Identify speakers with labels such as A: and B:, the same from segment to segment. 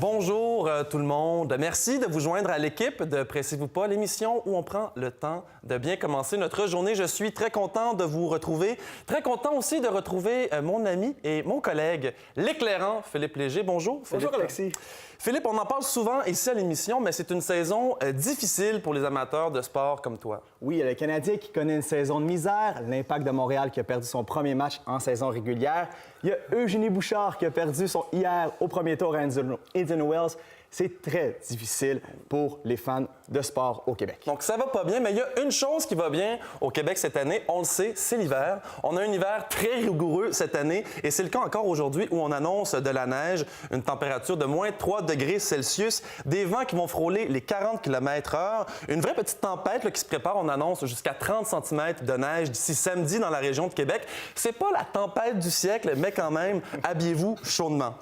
A: Bonjour tout le monde. Merci de vous joindre à l'équipe de Pressez-vous pas, l'émission où on prend le temps de bien commencer notre journée. Je suis très content de vous retrouver. Très content aussi de retrouver mon ami et mon collègue, l'éclairant Philippe Léger. Bonjour, Philippe.
B: Bonjour, Alexis.
A: Philippe, on en parle souvent ici à l'émission, mais c'est une saison difficile pour les amateurs de sport comme toi.
B: Oui, il y a le Canadien qui connaît une saison de misère, l'Impact de Montréal qui a perdu son premier match en saison régulière, il y a Eugénie Bouchard qui a perdu son hier au premier tour à Indian Wells. C'est très difficile pour les fans de sport au Québec.
A: Donc, ça va pas bien, mais il y a une chose qui va bien au Québec cette année. On le sait, c'est l'hiver. On a un hiver très rigoureux cette année et c'est le cas encore aujourd'hui où on annonce de la neige, une température de moins 3 degrés Celsius, des vents qui vont frôler les 40 km/h, une vraie petite tempête là, qui se prépare. On annonce jusqu'à 30 cm de neige d'ici samedi dans la région de Québec. C'est pas la tempête du siècle, mais quand même, habillez-vous chaudement.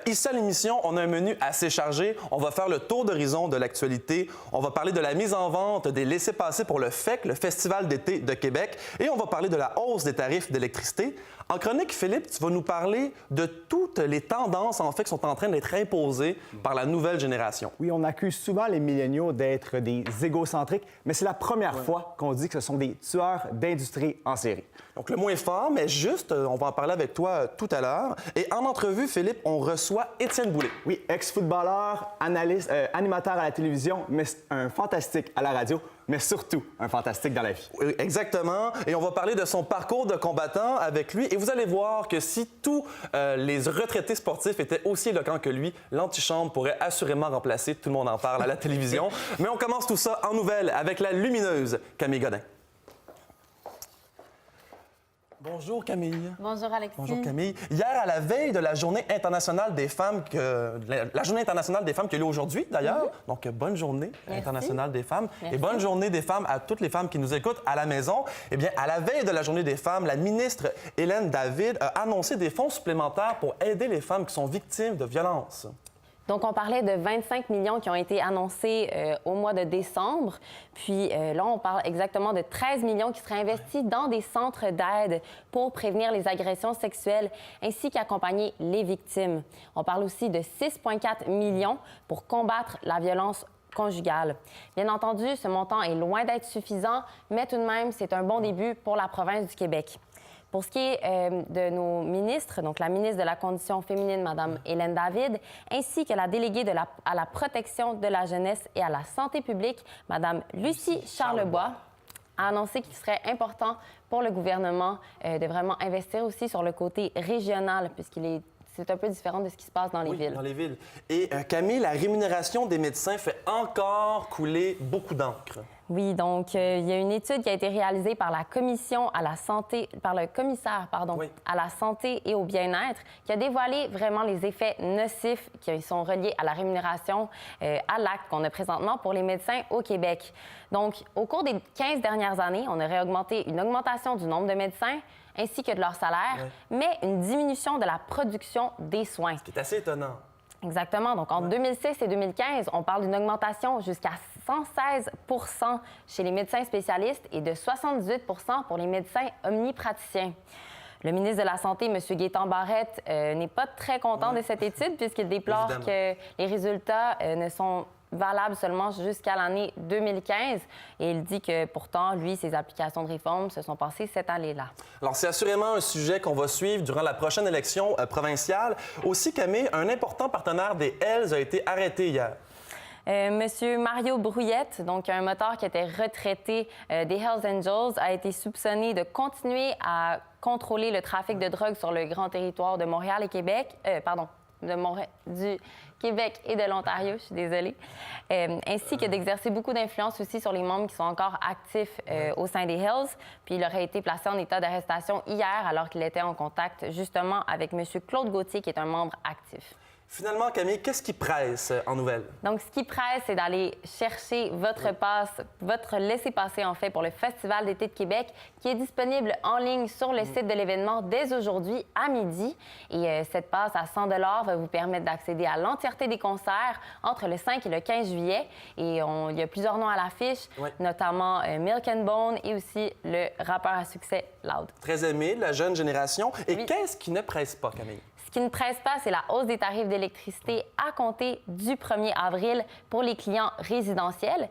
A: Ici à l'émission, on a un menu assez chargé. On va faire le tour d'horizon de l'actualité. On va parler de la mise en vente des laissez-passer pour le FEC, le Festival d'été de Québec. Et on va parler de la hausse des tarifs d'électricité. En chronique, Philippe, tu vas nous parler de toutes les tendances, en fait, qui sont en train d'être imposées par la nouvelle génération.
B: Oui, on accuse souvent les milléniaux d'être des égocentriques, mais c'est la première fois qu'on dit que ce sont des tueurs d'industrie en série.
A: Donc, le mot est fort, mais juste, on va en parler avec toi tout à l'heure. Et en entrevue, Philippe, on reçoit Étienne Boulay.
B: Oui, ex-footballeur, animateur à la télévision, mais un fantastique à la radio, mais surtout un fantastique dans la vie.
A: Oui, exactement. Et on va parler de son parcours de combattant avec lui. Et vous allez voir que si tous les retraités sportifs étaient aussi éloquents que lui, l'antichambre pourrait assurément remplacer. Tout le monde en parle à la télévision. Mais on commence tout ça en nouvelles avec la lumineuse Camille Godin. Bonjour Camille.
C: Bonjour Alexis.
A: Bonjour Camille. Hier, à la veille de la Journée internationale des femmes, la Journée internationale des femmes qui a lieu aujourd'hui d'ailleurs, donc bonne Journée internationale des femmes et bonne Journée des femmes à toutes les femmes qui nous écoutent à la maison. Eh bien, à la veille de la Journée des femmes, la ministre Hélène David a annoncé des fonds supplémentaires pour aider les femmes qui sont victimes de violences.
C: Donc, on parlait de 25 millions qui ont été annoncés au mois de décembre. Puis là, on parle exactement de 13 millions qui seraient investis dans des centres d'aide pour prévenir les agressions sexuelles ainsi qu'accompagner les victimes. On parle aussi de 6,4 millions pour combattre la violence conjugale. Bien entendu, ce montant est loin d'être suffisant, mais tout de même, c'est un bon début pour la province du Québec. Pour ce qui est de nos ministres, donc la ministre de la Condition féminine, Mme Hélène David, ainsi que la déléguée à la protection de la jeunesse et à la santé publique, Mme Lucie Charlebois, a annoncé qu'il serait important pour le gouvernement de vraiment investir aussi sur le côté régional, c'est un peu différent de ce qui se passe dans les villes.
A: Dans les villes. Et Camille, la rémunération des médecins fait encore couler beaucoup d'encre.
C: Oui, donc il y a une étude qui a été réalisée par la commission à la santé, par le commissaire, à la santé et au bien-être, qui a dévoilé vraiment les effets nocifs qui sont reliés à la rémunération, à l'acte qu'on a présentement pour les médecins au Québec. Donc, au cours des 15 dernières années, on aurait une augmentation du nombre de médecins ainsi que de leur salaire, mais une diminution de la production des soins.
A: Ce qui est assez étonnant.
C: Exactement. Donc, entre 2006 et 2015, on parle d'une augmentation jusqu'à 116 % chez les médecins spécialistes et de 78 % pour les médecins omnipraticiens. Le ministre de la Santé, M. Gaétan Barrette, n'est pas très content de cette étude puisqu'il déplore que les résultats ne sont valables seulement jusqu'à l'année 2015. Et il dit que pourtant, lui, ses applications de réforme se sont passées cette année-là.
A: Alors, c'est assurément un sujet qu'on va suivre durant la prochaine élection provinciale. Aussi, Camille, un important partenaire des Hells a été arrêté hier.
C: Monsieur Mario Brouillette, donc un moteur qui était retraité des Hells Angels, a été soupçonné de continuer à contrôler le trafic de drogue sur le grand territoire de Montréal et Québec, du Québec et de l'Ontario, je suis désolée, ainsi que d'exercer beaucoup d'influence aussi sur les membres qui sont encore actifs au sein des Hells. Puis il aurait été placé en état d'arrestation hier alors qu'il était en contact justement avec M. Claude Gauthier, qui est un membre actif.
A: Finalement, Camille, qu'est-ce qui presse en nouvelles?
C: Donc, ce qui presse, c'est d'aller chercher votre laissez-passer, en fait, pour le Festival d'été de Québec, qui est disponible en ligne sur le site de l'événement dès aujourd'hui à midi. Et cette passe à 100 $ va vous permettre d'accéder à l'entièreté des concerts entre le 5 et le 15 juillet. Et il y a plusieurs noms à l'affiche, notamment Milk and Bone et aussi le rappeur à succès Loud.
A: Très aimé de la jeune génération. Et qu'est-ce qui ne presse pas, Camille?
C: Ce qui ne presse pas, c'est la hausse des tarifs d'électricité à compter du 1er avril pour les clients résidentiels.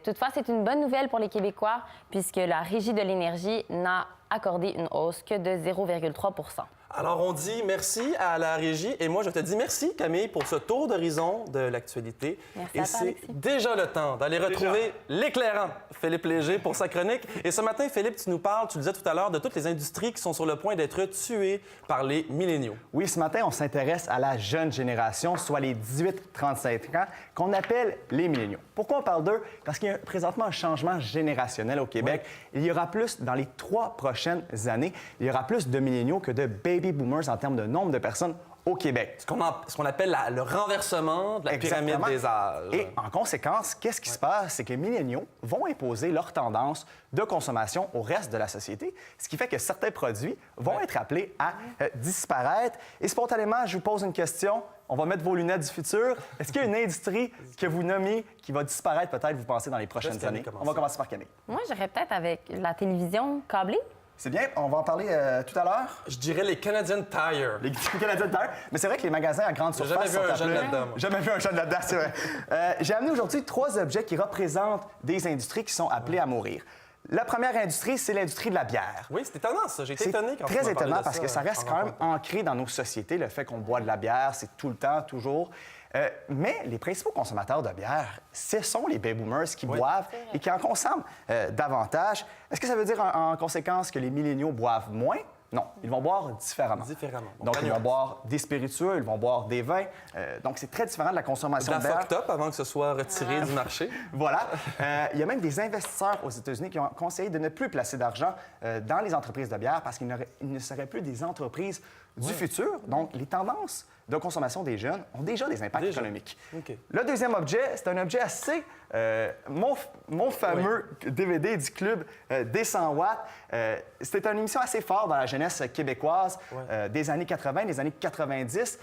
C: Toutefois, c'est une bonne nouvelle pour les Québécois puisque la Régie de l'énergie n'a accordé une hausse que de 0,3 %.
A: Alors, on dit merci à la régie et moi, je te dis merci, Camille, pour ce tour d'horizon de l'actualité.
C: Merci
A: et
C: à toi,
A: c'est
C: Alexis.
A: déjà le temps d'aller retrouver l'éclairant Philippe Léger pour sa chronique. Et ce matin, Philippe, tu nous parles, tu le disais tout à l'heure, de toutes les industries qui sont sur le point d'être tuées par les milléniaux.
B: Oui, ce matin, on s'intéresse à la jeune génération, soit les 18-35 ans, qu'on appelle les milléniaux. Pourquoi on parle d'eux? Parce qu'il y a présentement un changement générationnel au Québec. Il y aura plus, dans les 3 prochaines années, il y aura plus de milléniaux que de baby boomers en termes de nombre de personnes au Québec.
A: Ce qu'on appelle le renversement de la pyramide des âges.
B: Et en conséquence, qu'est-ce qui se passe? C'est que les milléniaux vont imposer leur tendance de consommation au reste de la société, ce qui fait que certains produits vont être appelés à disparaître. Et spontanément, je vous pose une question. On va mettre vos lunettes du futur. Est-ce qu'il y a une industrie que vous nommez qui va disparaître peut-être, vous pensez, dans les prochaines années? On va commencer par Camille.
C: Moi, j'irais peut-être avec la télévision câblée.
B: C'est bien, on va en parler tout à l'heure.
A: Je dirais les Canadian Tire.
B: Les Canadiens de terre. Mais c'est vrai que les magasins à grande surface
A: jamais vu un
B: sont
A: jeune
B: appelés-
A: là-dedans, moi.
B: Jamais vu un jeune là-dedans, c'est vrai. J'ai amené aujourd'hui 3 objets qui représentent des industries qui sont appelées à mourir. La première industrie, c'est l'industrie de la bière.
A: Oui, c'est étonnant, ça. J'ai été
B: C'est
A: étonné quand tu
B: très
A: m'as parlé
B: étonnant
A: de
B: parce que ça reste
A: en
B: quand même
A: rencontre.
B: ancré dans nos sociétés, le fait qu'on boit de la bière, c'est tout le temps, toujours. Mais les principaux consommateurs de bière, ce sont les baby boomers qui boivent et qui en consomment davantage. Est-ce que ça veut dire en conséquence que les milléniaux boivent moins? Non, ils vont boire différemment.
A: Différemment. Bon,
B: Donc,
A: la
B: ils vont
A: nuance.
B: boire des spiritueux, ils vont boire des vins. Donc, c'est très différent de la
A: De
B: consommation
A: la
B: de bière.
A: fucked up avant que ce soit retiré du marché.
B: Voilà. Il y a même des investisseurs aux États-Unis qui ont conseillé de ne plus placer d'argent dans les entreprises de bière parce qu'ils ne seraient plus des entreprises du futur. Donc, les tendances de consommation des jeunes ont déjà des impacts économiques.
A: OK.
B: Le deuxième objet, c'est un objet assez... mon fameux DVD du club des 100 watts. C'était une émission assez forte dans la jeunesse québécoise des années 80, des années 90.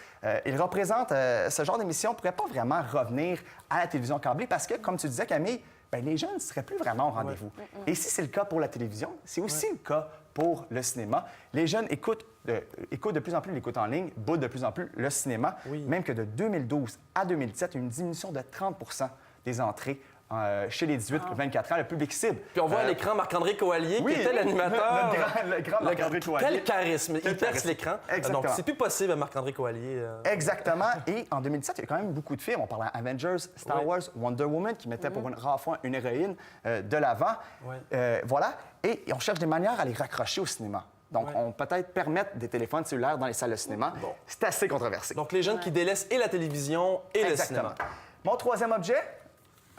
B: Il représente... ce genre d'émission ne pourrait pas vraiment revenir à la télévision câblée parce que, comme tu disais, Camille, ben, les jeunes ne seraient plus vraiment au rendez-vous. Et si c'est le cas pour la télévision, c'est aussi le cas pour le cinéma. Les jeunes écoutent de plus en plus l'écoute en ligne, boudent de plus en plus le cinéma, même que de 2012 à 2017, il y a une diminution de 30 des entrées chez les 18-24 ans, le public cible.
A: Puis on voit à l'écran Marc-André Coallier, qui était l'animateur.
B: Le grand Marc-André Coallier.
A: Quel charisme! Il perce l'écran.
B: Exactement.
A: Donc, c'est plus possible, Marc-André Coallier.
B: Exactement. Et en 2017, il y a quand même beaucoup de films. On parlait Avengers, Star Wars, Wonder Woman, qui mettaient pour une rare fois une héroïne de l'avant. Voilà. Et on cherche des manières à les raccrocher au cinéma. Donc, on peut peut-être permettre des téléphones cellulaires dans les salles de cinéma. C'est assez controversé.
A: Donc, les jeunes qui délaissent et la télévision et le
B: Exactement.
A: cinéma.
B: Mon troisième objet,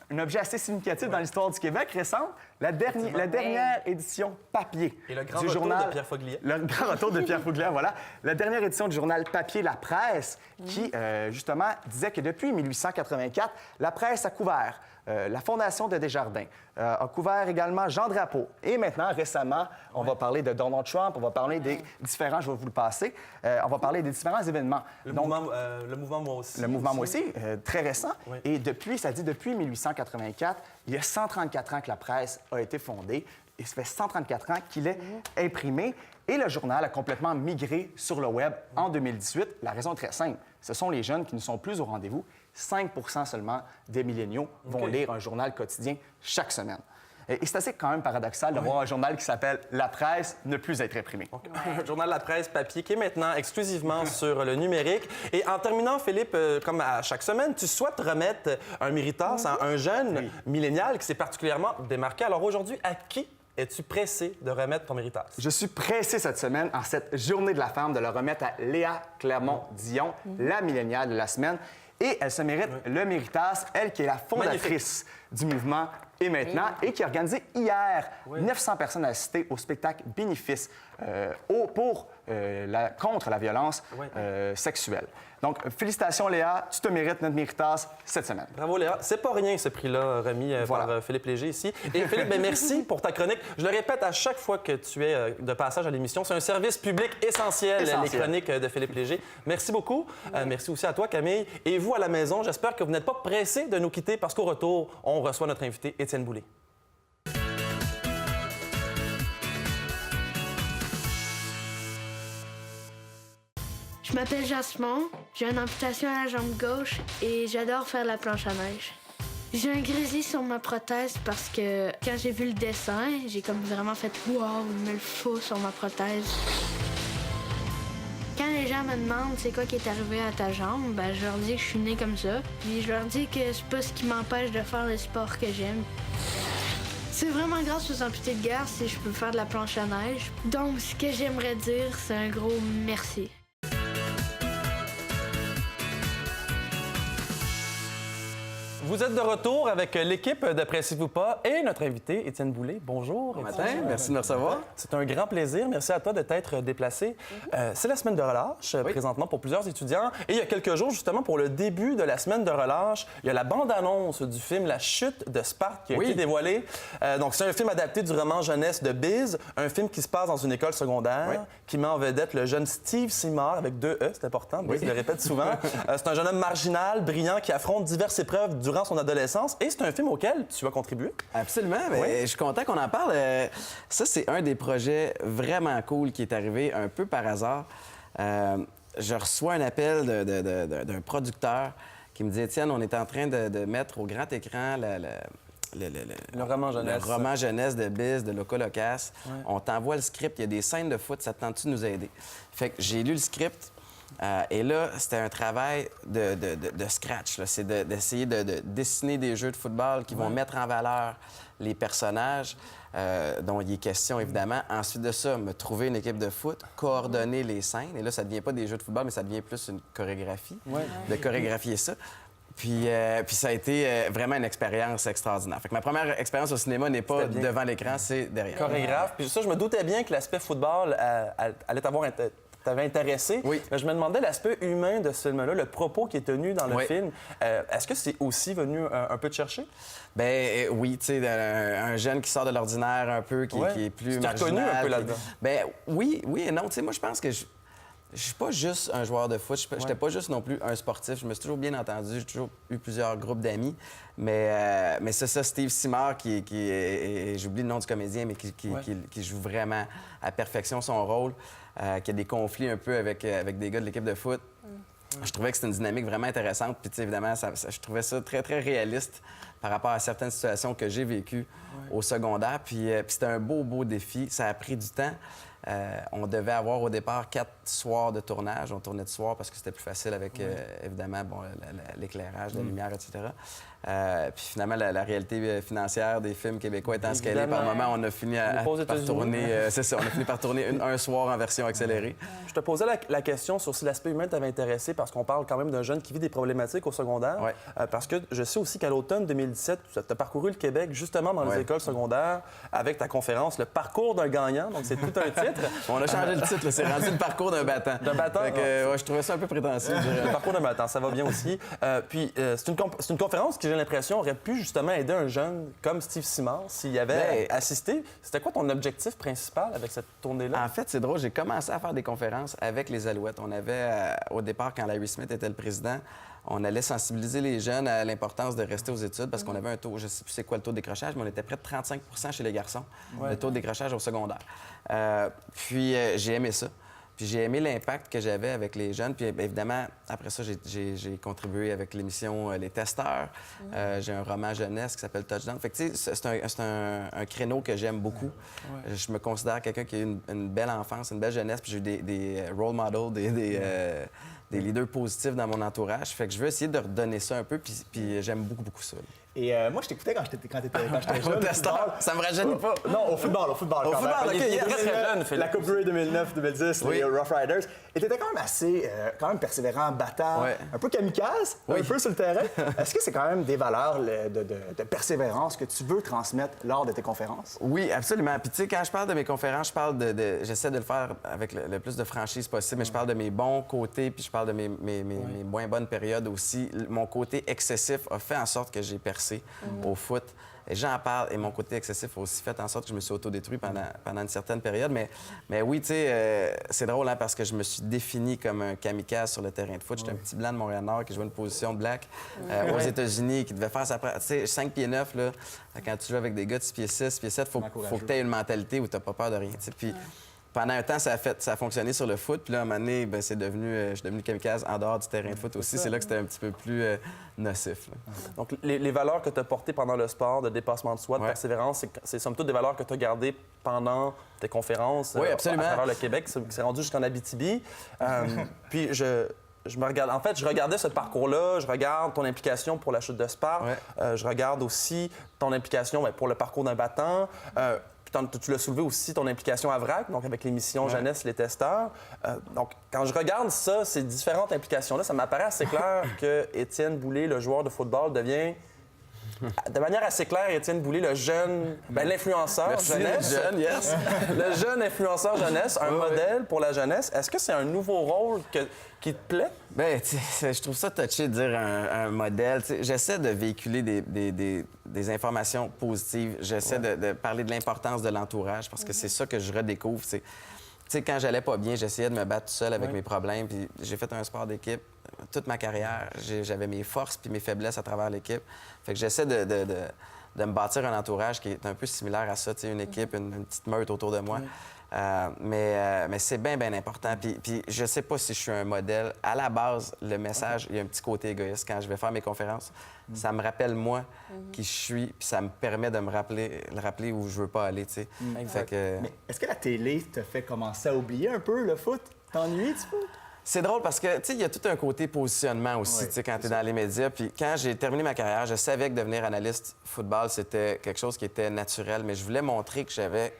B: un objet assez significatif dans l'histoire du Québec récente, la dernière édition papier
A: Et le grand
B: du
A: retour
B: journal...
A: de Pierre Foglia.
B: Le grand retour de Pierre Foglia, voilà. La dernière édition du journal papier La Presse, qui, justement, disait que depuis 1884, la presse a couvert la Fondation de Desjardins, a couvert également Jean Drapeau. Et maintenant, récemment, on va parler de Donald Trump, on va parler des différents, je vais vous le passer, on va parler des différents événements.
A: Le mouvement Moi aussi.
B: Le mouvement Moi aussi, très récent. Et depuis, ça dit depuis 1884, il y a 134 ans que la presse a été fondée. Et ça fait 134 ans qu'il est imprimé. Et le journal a complètement migré sur le web en 2018. La raison est très simple. Ce sont les jeunes qui ne sont plus au rendez-vous. 5 seulement des milléniaux vont lire un journal quotidien chaque semaine. Et c'est assez quand même paradoxal de voir un journal qui s'appelle La Presse ne plus être imprimé.
A: Donc, un journal de la presse papier qui est maintenant exclusivement sur le numérique. Et en terminant, Philippe, comme à chaque semaine, tu souhaites remettre un méritas à un jeune millénial qui s'est particulièrement démarqué. Alors aujourd'hui, à qui es-tu pressé de remettre ton méritas?
B: Je suis pressé cette semaine, en cette journée de la femme, de le remettre à Léa Clermont-Dion, la milléniale de la semaine. Et elle se mérite le méritas, elle qui est la fondatrice du mouvement Et maintenant, et qui a organisé hier 900 personnes assistées au spectacle bénéfice contre la violence sexuelle. Donc, félicitations Léa, tu te mérites notre méritas cette semaine.
A: Bravo Léa. C'est pas rien ce prix-là remis par Philippe Léger ici. Et Philippe, merci pour ta chronique. Je le répète à chaque fois que tu es de passage à l'émission, c'est un service public essentiel, les chroniques de Philippe Léger. Merci beaucoup. Merci aussi à toi Camille. Et vous à la maison, j'espère que vous n'êtes pas pressés de nous quitter parce qu'au retour, on reçoit notre invité Étienne Boulay.
D: Je m'appelle Jasmine, j'ai une amputation à la jambe gauche et j'adore faire la planche à neige. J'ai un grizzly sur ma prothèse parce que quand j'ai vu le dessin, j'ai comme vraiment fait « Wow, il me le faut sur ma prothèse ». Quand les gens me demandent c'est quoi qui est arrivé à ta jambe, ben, je leur dis que je suis née comme ça. Puis je leur dis que c'est pas ce qui m'empêche de faire le sport que j'aime. C'est vraiment grâce aux amputés de guerre si je peux faire de la planche à neige. Donc, ce que j'aimerais dire, c'est un gros merci.
A: Vous êtes de retour avec l'équipe de Pressez-vous pas et notre invité, Étienne Boulay. Bonjour.
E: Bon matin, merci de me recevoir.
A: C'est un grand plaisir. Merci à toi de t'être déplacé. C'est la semaine de relâche présentement pour plusieurs étudiants. Et il y a quelques jours, justement, pour le début de la semaine de relâche, il y a la bande-annonce du film La chute de Sparte qui a été dévoilée. Donc, c'est un film adapté du roman jeunesse de Biz, un film qui se passe dans une école secondaire, qui met en vedette le jeune Steve Simard avec 2 E, c'est important, Biz le répète souvent. C'est un jeune homme marginal, brillant, qui affronte diverses épreuves durant son adolescence. Et c'est un film auquel tu as contribué.
E: Absolument. Je suis content qu'on en parle. Ça, c'est un des projets vraiment cool qui est arrivé un peu par hasard. Je reçois un appel d'un producteur qui me dit « Étienne, on est en train de mettre au grand écran
A: le roman jeunesse.
E: Le roman jeunesse de Biz, de Loco Locas. On t'envoie le script. Il y a des scènes de foot. Ça te tente-tu de nous aider? » Fait que j'ai lu le script. Et là, c'était un travail de scratch. C'est d'essayer de dessiner des jeux de football qui vont mettre en valeur les personnages dont il est question, évidemment. Ensuite de ça, me trouver une équipe de foot, coordonner les scènes. Et là, ça ne devient pas des jeux de football, mais ça devient plus une chorégraphie, de chorégraphier ça. Puis ça a été vraiment une expérience extraordinaire. Fait que ma première expérience au cinéma n'est pas devant l'écran, c'est derrière.
A: Chorégraphe. Puis ça, je me doutais bien que l'aspect football allait t'avait intéressé.
E: Oui.
A: Mais je me demandais l'aspect humain de ce film-là, le propos qui est tenu dans le film. Est-ce que c'est aussi venu un peu te chercher?
E: Ben oui, tu sais, un jeune qui sort de l'ordinaire un peu, qui est plus marginal.
A: Tu t'es reconnu un peu là-dedans?
E: Ben oui et non. Tu sais, moi, je pense que je suis pas juste un joueur de foot. Je n'étais pas juste non plus un sportif. Je me suis toujours bien entendu. J'ai toujours eu plusieurs groupes d'amis. Mais c'est ça, Steve Simard, j'oublie le nom du comédien, mais qui joue vraiment à perfection son rôle, qui a des conflits un peu avec des gars de l'équipe de foot. Je trouvais que c'était une dynamique vraiment intéressante. Puis, évidemment, je trouvais ça très, très réaliste par rapport à certaines situations que j'ai vécues au secondaire. Puis c'était un beau défi. Ça a pris du temps. On devait avoir au départ 4 soirs de tournage. On tournait de soir parce que c'était plus facile avec, évidemment, l'éclairage, la lumière, etc. Puis finalement, la réalité financière des films québécois étant ce qu'elle est, par moment, on a fini par tourner... c'est ça, on a fini par tourner un soir en version accélérée.
A: Je te posais la question sur si l'aspect humain t'avait intéressé parce qu'on parle quand même d'un jeune qui vit des problématiques au secondaire. Parce que je sais aussi qu'à l'automne 2017, tu as parcouru le Québec justement dans les écoles secondaires avec ta conférence « Le parcours d'un gagnant ». Donc, c'est tout un titre.
E: On a changé le titre, c'est rendu le parcours d'un battant.
A: D'un battant?
E: Je trouvais ça un peu prétentieux.
A: Le parcours d'un battant, ça va bien aussi. Puis, c'est une conférence qui, j'ai l'impression, aurait pu justement aider un jeune comme Steve Simard s'il y avait assisté. C'était quoi ton objectif principal avec cette tournée-là?
E: En fait, c'est drôle, j'ai commencé à faire des conférences avec les Alouettes. On avait, au départ, quand Larry Smith était le président, on allait sensibiliser les jeunes à l'importance de rester aux études parce qu'on avait un taux, je ne sais plus c'est quoi le tôt de décrochage, mais on était près de 35 chez les garçons, le taux de décrochage au secondaire. Puis j'ai aimé ça. Puis j'ai aimé l'impact que j'avais avec les jeunes. Puis évidemment, après ça, j'ai contribué avec l'émission Les Testeurs. J'ai un roman jeunesse qui s'appelle Touchdown. Fait que tu sais, c'est un créneau que j'aime beaucoup. Je me considère quelqu'un qui a eu une belle enfance, une belle jeunesse. Puis j'ai eu des role models, des leaders positifs dans mon entourage. Fait que je veux essayer de redonner ça un peu. Puis j'aime beaucoup ça.
B: Et moi, je t'écoutais quand j'étais jeune.
E: Au testeur, ça me rajeunit pas.
B: Non, au football.
E: Au football, OK.
A: Il est très jeune, Philippe.
B: La Coupe Grey 2009-2010, les Rough Riders. Et t'étais quand même assez persévérant, battant, un peu kamikaze, un peu sur le terrain. Est-ce que c'est quand même des valeurs de persévérance que tu veux transmettre lors de tes conférences?
E: Oui, absolument. Puis tu sais, quand je parle de mes conférences, j'essaie de le faire avec le plus de franchise possible, mais je parle de mes bons côtés, puis je parle de mes moins bonnes périodes aussi. Mon côté excessif a fait en sorte que j'ai percé au foot. Et j'en parle, et mon côté excessif a aussi fait en sorte que je me suis autodétruit pendant une certaine période. Mais oui, tu sais, c'est drôle, hein, parce que je me suis défini comme un kamikaze sur le terrain de foot. J'étais un petit blanc de Montréal-Nord qui jouait une position de black aux États-Unis, qui devait faire sa... Tu sais, 5 pieds 9, là, quand tu joues avec des gars de 6 pieds 6, 6 pieds 7, faut que tu aies une mentalité où tu n'as pas peur de rien. Puis pendant un temps, ça a fonctionné sur le foot. Puis là, à un moment donné, ben, je suis devenu kamikaze en dehors du terrain de foot aussi. C'est là que c'était un petit peu plus nocif. Là.
A: Donc, les valeurs que tu as portées pendant le sport, de dépassement de soi, de
E: Ouais.
A: persévérance, c'est somme toute des valeurs que tu as gardées pendant tes conférences
E: Oui, absolument.
A: à travers le Québec. C'est rendu jusqu'en Abitibi. Puis, je me regarde. En fait, je regardais ce parcours-là. Je regarde ton implication pour la chute de Sparte.
E: Ouais.
A: Je regarde aussi ton implication pour le parcours d'un battant. Puis tu l'as soulevé aussi, ton implication à VRAC, donc avec l'émission Jeunesse, les testeurs. Donc, quand je regarde ça, ces différentes implications-là, ça m'apparaît assez clair que Étienne Boulay, le joueur de football, devient... De manière assez claire, Étienne Boulay, le jeune, l'influenceur jeunesse.
E: Jeune, yes.
A: Le jeune influenceur jeunesse, un modèle pour la jeunesse. Est-ce que c'est un nouveau rôle qui te plaît?
E: Bien, je trouve ça touché de dire un modèle. T'sais, j'essaie de véhiculer des informations positives. J'essaie de parler de l'importance de l'entourage parce que c'est ça que je redécouvre. Tu sais, quand j'allais pas bien, j'essayais de me battre tout seul avec mes problèmes. Puis j'ai fait un sport d'équipe toute ma carrière. J'avais mes forces puis mes faiblesses à travers l'équipe. Fait que j'essaie de me bâtir un entourage qui est un peu similaire à ça, tu sais, une équipe, une petite meute autour de moi. Mais c'est bien important. Puis je sais pas si je suis un modèle. À la base, le message, il y a un petit côté égoïste. Quand je vais faire mes conférences, ça me rappelle moi qui je suis, puis ça me permet de me rappeler où je veux pas aller, tu sais. Fait que...
B: Mais est-ce que la télé te fait commencer à oublier un peu le foot? T'ennuies, tu peux?
E: C'est drôle parce que, tu sais, il y a tout un côté positionnement aussi, tu sais, quand tu es dans les médias. Puis quand j'ai terminé ma carrière, je savais que devenir analyste football, c'était quelque chose qui était naturel, mais je voulais montrer que j'avais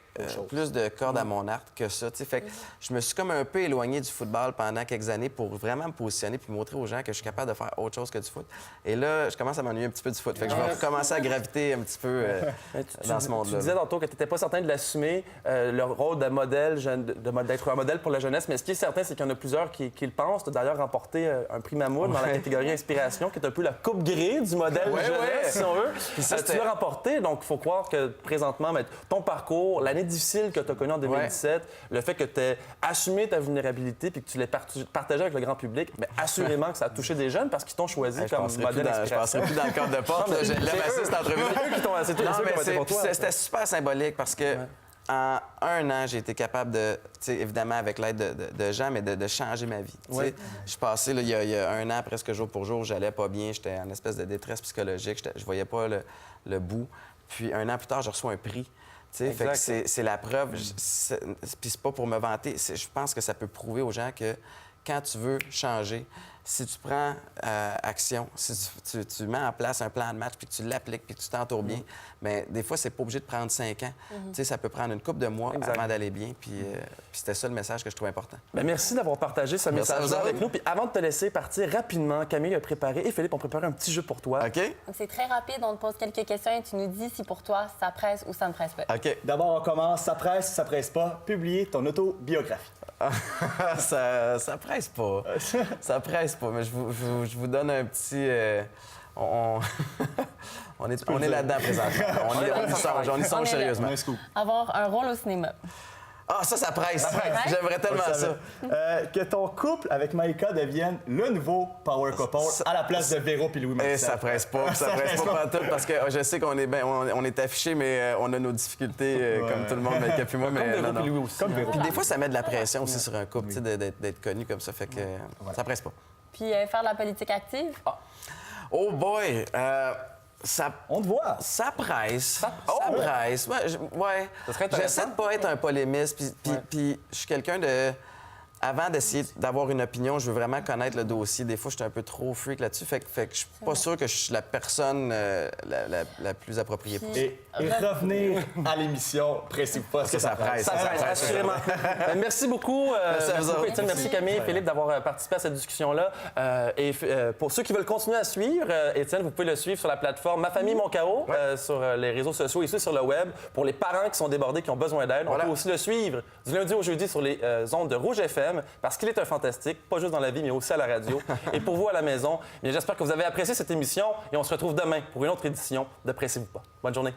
E: plus de cordes à mon arc que ça, tu sais. Fait que je me suis comme un peu éloigné du football pendant quelques années pour vraiment me positionner puis montrer aux gens que je suis capable de faire autre chose que du foot. Et là, je commence à m'ennuyer un petit peu du foot. Fait que je vais recommencer à graviter un petit peu dans ce monde-là.
A: Tu disais tantôt que tu n'étais pas certain de l'assumer, le rôle de modèle, d'être un modèle pour la jeunesse, mais ce qui est certain, c'est qu'il y en a plusieurs qui le pensent. Tu as d'ailleurs remporté un prix Mammouth dans la catégorie Inspiration, qui est un peu la coupe grise du modèle jeunesse, si on veut. Tu l'as remporté, donc il faut croire que présentement, ton parcours, l'année difficile que tu as connue en 2017, le fait que tu aies assumé ta vulnérabilité puis que tu l'aies partagé avec le grand public, bien, assurément que ça a touché des jeunes parce qu'ils t'ont choisi comme modèle d'inspiration.
E: Je passerai plus dans le cadre de porte. Je l'aime assez, cette entrevue. C'était super symbolique parce que en un an, j'ai été capable de, tu sais, évidemment avec l'aide de gens, mais de changer ma vie. Ouais. Je suis passé, là, il y a un an, presque jour pour jour, j'allais pas bien, j'étais en espèce de détresse psychologique, je voyais pas le bout. Puis un an plus tard, je reçois un prix. Fait que c'est la preuve, puis c'est pas pour me vanter, je pense que ça peut prouver aux gens que quand tu veux changer, si tu prends action, si tu mets en place un plan de match, puis que tu l'appliques, puis que tu t'entoures bien, bien, des fois, c'est pas obligé de prendre 5 ans. Tu sais, ça peut prendre une couple de mois avant d'aller bien, puis c'était ça le message que je trouve important.
A: Bien, merci d'avoir partagé ce message-là avec nous. Puis avant de te laisser partir rapidement, Camille a préparé et Philippe ont préparé un petit jeu pour toi.
E: OK.
C: C'est très rapide, on te pose quelques questions et tu nous dis si pour toi, ça presse ou ça ne presse pas.
E: OK.
B: D'abord, on commence. Ça presse pas. Publier ton autobiographie.
E: ça presse pas. Ça presse pas, mais je vous donne un petit... on est là-dedans présentement. On y songe sérieusement.
C: Avoir un rôle au cinéma.
E: Ah, ça presse. J'aimerais tellement ça.
B: Que ton couple avec Maïka devienne le nouveau power couple à la place de Véro puis Louis Maxime.
E: Ça presse pas. Ça presse pas tout parce que je sais qu'on est on est affichés, mais on a nos difficultés comme tout le monde, Maïka puis moi. Mais
A: comme Louis aussi.
E: Puis des fois, ça met de la pression aussi sur un couple, d'être connu comme ça. Fait que ça presse pas.
C: Puis faire de la politique active.
E: Oh boy!
B: On te voit.
E: Ça presse. Ça presse. Ouais. J'essaie de pas être un polémiste. Puis je suis quelqu'un de... Avant d'essayer d'avoir une opinion, je veux vraiment connaître le dossier. Des fois, je suis un peu trop freak là-dessus. Fait que je suis pas sûr que je suis la personne la plus appropriée pour ça.
B: Et revenir à l'émission, pressez pas.
E: Parce que ça presse.
A: Ça presse, assurément. Merci beaucoup. Merci beaucoup, Étienne. Merci, Camille et Philippe, d'avoir participé à cette discussion-là. Et pour ceux qui veulent continuer à suivre, Étienne, vous pouvez le suivre sur la plateforme Ma Famille, Mon Chaos, sur les réseaux sociaux et aussi sur le web. Pour les parents qui sont débordés, qui ont besoin d'aide, on peut aussi le suivre du lundi au jeudi sur les ondes de Rouge FM. Parce qu'il est un fantastique, pas juste dans la vie, mais aussi à la radio. Et pour vous à la maison, j'espère que vous avez apprécié cette émission et on se retrouve demain pour une autre édition de Pressez-vous pas. Bonne journée.